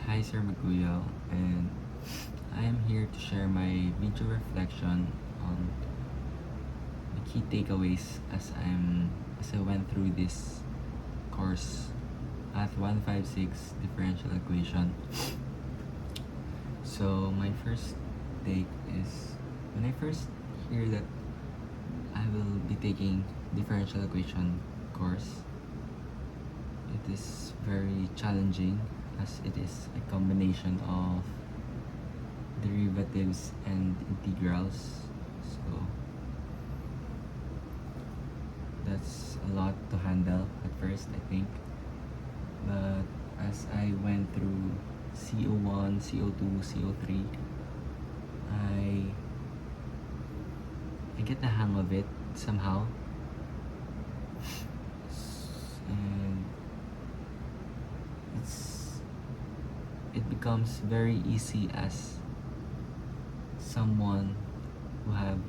Hi Sir Maguyo, and I am here to share my video reflection on the key takeaways as I went through this course at 156 differential equation. So my first take is when I first hear that I will be taking differential equation course, it is very challenging as it is a combination of derivatives and integrals. So that's a lot to handle at first, I think. But as I went through CO1, CO2, CO3, I get the hang of it somehow. And it becomes very easy as someone who have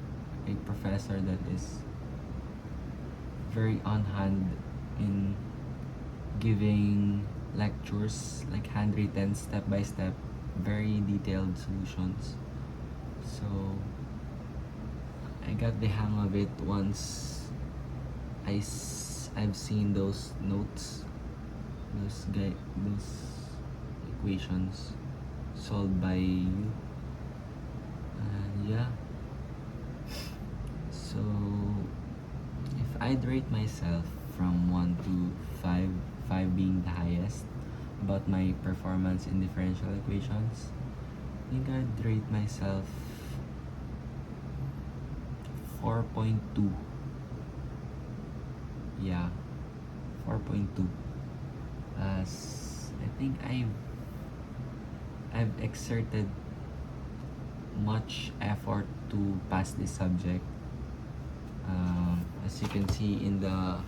a professor that is very on hand in giving lectures, like handwritten step by step, very detailed solutions. So I got the hang of it once I've seen those notes, those equations solved by you. And yeah, so if I'd rate myself from 1 to 5, 5 being the highest about my performance in differential equations, I think I'd rate myself 4.2. Yeah, 4.2. As I think I've exerted much effort to pass this subject. As you can see in the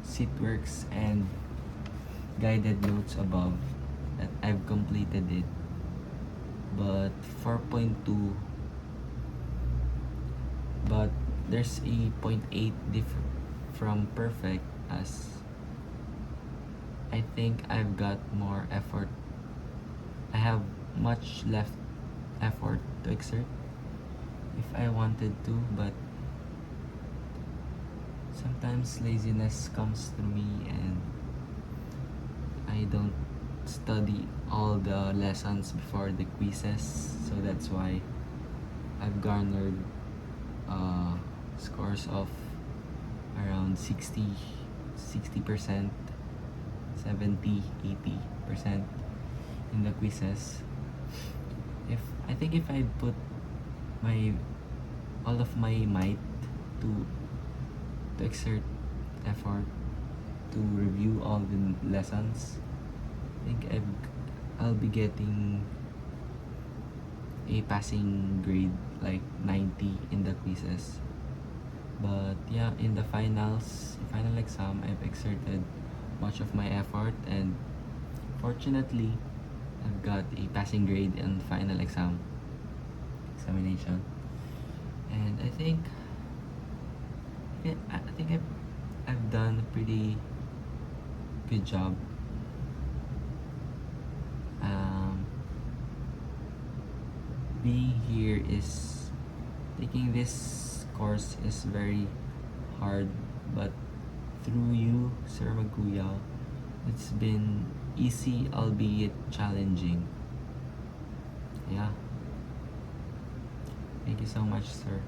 Seatworks and guided notes above, that I've completed it. But 4.2, but there's a 0.8 different from perfect, as I think I've got more effort. I have much left effort to exert if I wanted to, but sometimes laziness comes through me and I don't study all the lessons before the quizzes, so that's why I've garnered scores of around 60%, 70, 80% in the quizzes. I think if I put all of my might to exert effort to review all the lessons, I think I'll be getting a passing grade like 90 in the quizzes. But yeah, in the final exam, I've exerted much of my effort, and fortunately I've got a passing grade in final examination. And I think I've done a pretty good job. Being here is taking this course is very hard, but through you, Sir Maguya, it's been easy, albeit challenging. Yeah. Thank you so much, sir.